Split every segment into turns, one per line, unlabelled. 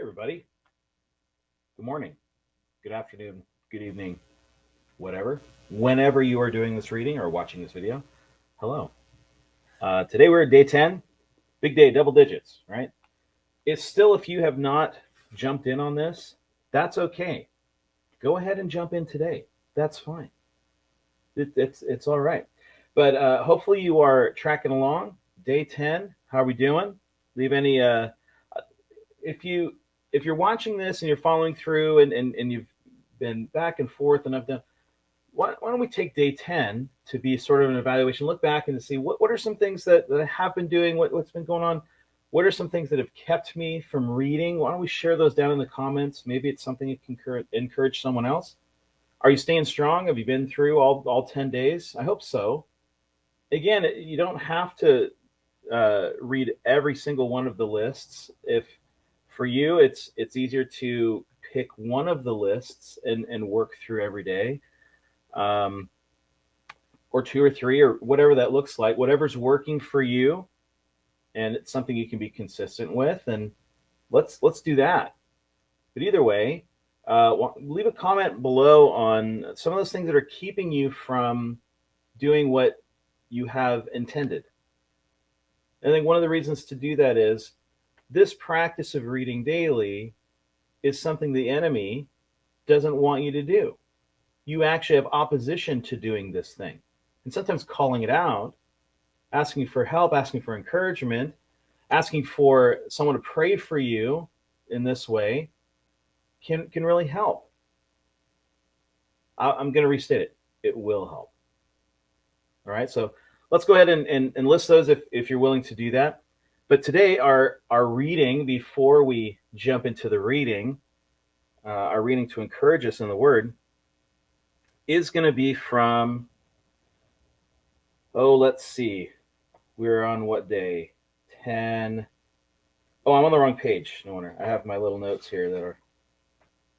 Everybody. Good morning, good afternoon, good evening, whatever. Whenever you are doing this reading or watching this video, hello. Today we're at day 10, big day, double digits, right? It's still, if you have not jumped in on this, that's okay. Go ahead and jump in today. That's fine. It's all right. But hopefully you are tracking along. Day 10, how are we doing? Leave any if you if you're watching this and you're following through and you've been back and forth and I've done why don't we take day 10 to be sort of an evaluation, look back and to see what are some things that I have been doing, what's been going on, what are some things that have kept me from reading. Why don't we share those down in the comments? Maybe it's something you can encourage someone else. Are you staying strong? Have you been through all 10 days? I hope so. Again, you don't have to read every single one of the lists. If for you it's easier to pick one of the lists and work through every day, um, or two or three or whatever that looks like, whatever's working for you, and it's something you can be consistent with, and let's do that. But either way, leave a comment below on some of those things that are keeping you from doing what you have intended. I think one of the reasons to do that is this practice of reading daily is something the enemy doesn't want you to do. You actually have opposition to doing this thing. And sometimes calling it out, asking for help, asking for encouragement, asking for someone to pray for you in this way can really help. I'm going to restate it. It will help. All right. So let's go ahead and list those if you're willing to do that. But today, our reading, before we jump into the reading, our reading to encourage us in the Word, is going to be from, let's see. We're on what day? 10. Oh, I'm on the wrong page. No wonder. I have my little notes here that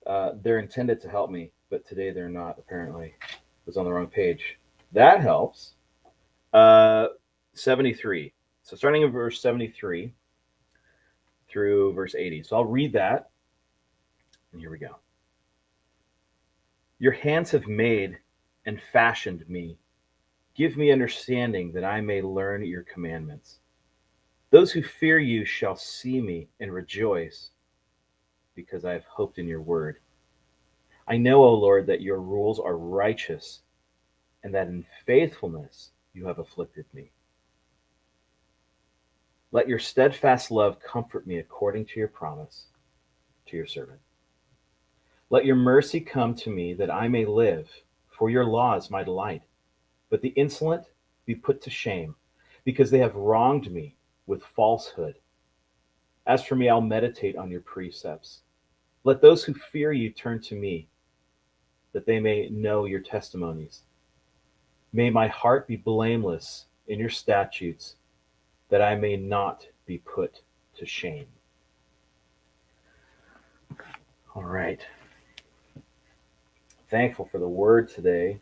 are, they're intended to help me, but today they're not, apparently. It was on the wrong page. That helps. 73. So starting in verse 73 through verse 80. So I'll read that. And here we go. Your hands have made and fashioned me. Give me understanding that I may learn your commandments. Those who fear you shall see me and rejoice, because I have hoped in your word. I know, O Lord, that your rules are righteous, and that in faithfulness you have afflicted me. Let your steadfast love comfort me according to your promise to your servant. Let your mercy come to me that I may live, for your law is my delight. But the insolent be put to shame, because they have wronged me with falsehood. As for me, I'll meditate on your precepts. Let those who fear you turn to me, that they may know your testimonies. May my heart be blameless in your statutes, that I may not be put to shame. All right. Thankful for the word today,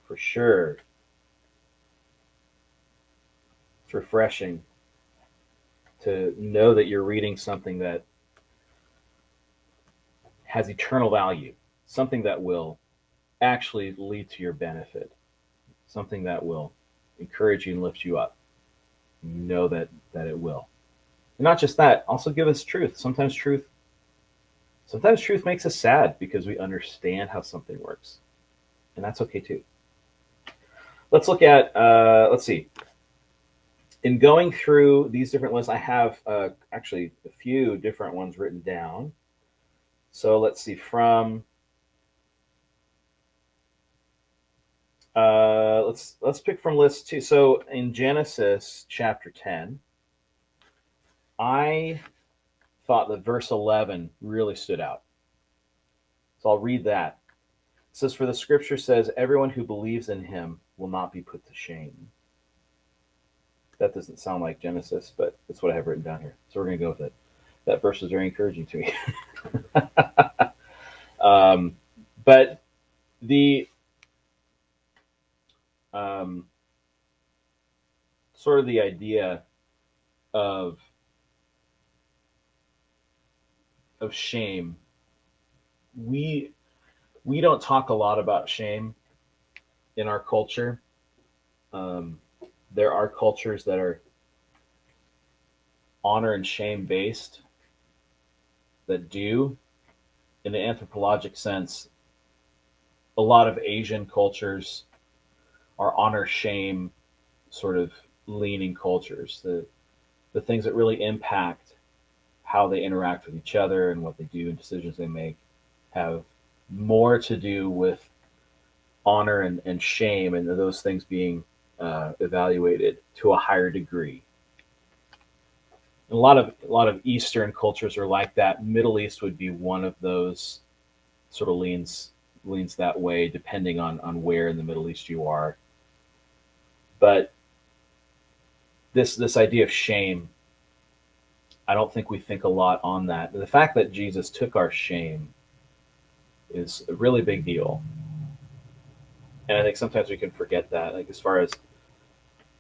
for sure. It's refreshing to know that you're reading something that has eternal value, something that will actually lead to your benefit, something that will encourage you and lift you up. You know that it will. And not just that, also give us truth. Sometimes truth makes us sad because we understand how something works. And that's okay too. Let's look at, let's see. In going through these different lists, I have actually a few different ones written down. So let's see, from let's pick from list 2. So in Genesis chapter 10, I thought that verse 11 really stood out. So I'll read that. It says, "For the scripture says, everyone who believes in him will not be put to shame." That doesn't sound like Genesis, but that's what I have written down here. So we're going to go with it. That verse is very encouraging to me. But the sort of the idea of of shame, we we don't talk a lot about shame in our culture. Um, there are cultures that are honor and shame based that do. In the anthropologic sense, a lot of Asian cultures are honor shame sort of leaning cultures. The things that really impact how they interact with each other and what they do and decisions they make have more to do with honor and shame, and those things being evaluated to a higher degree. A lot of Eastern cultures are like that. Middle East would be one of those, sort of leans that way, depending on where in the Middle East you are. But this idea of shame, I don't think we think a lot on that. The fact that Jesus took our shame is a really big deal, and I think sometimes we can forget that. Like as far as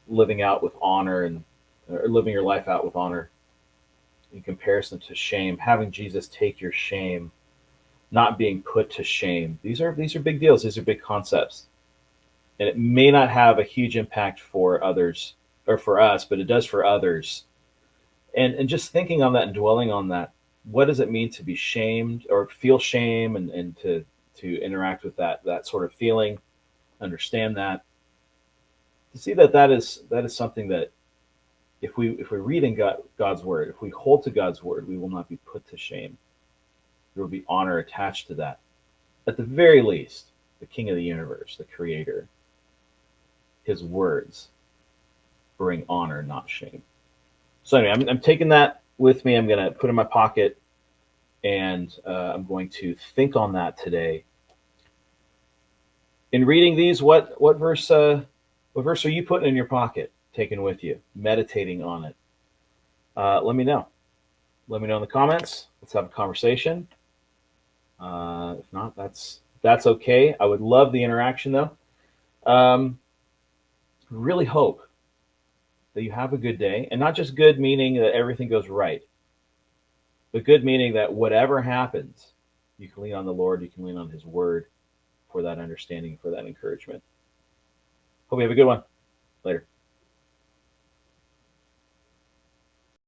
living out with honor and or living your life out with honor in comparison to shame, having Jesus take your shame, not being put to shame. These are big deals. These are big concepts, and it may not have a huge impact for others or for us, but it does for others. And just thinking on that and dwelling on that, what does it mean to be shamed or feel shame, and to interact with that sort of feeling, understand that, to see that is something that if we read in God's word, if we hold to God's word, we will not be put to shame. There will be honor attached to that. At the very least, the King of the universe, the Creator, His words bring honor, not shame. So anyway, I'm taking that with me. I'm going to put it in my pocket, and I'm going to think on that today. In reading these, what verse are you putting in your pocket, taking with you, meditating on it? Let me know. Let me know in the comments. Let's have a conversation. If not, that's okay. I would love the interaction though. Really hope that you have a good day, and not just good meaning that everything goes right, but good meaning that whatever happens, you can lean on the Lord, you can lean on His word for that understanding, for that encouragement. Hope you have a good one. Later.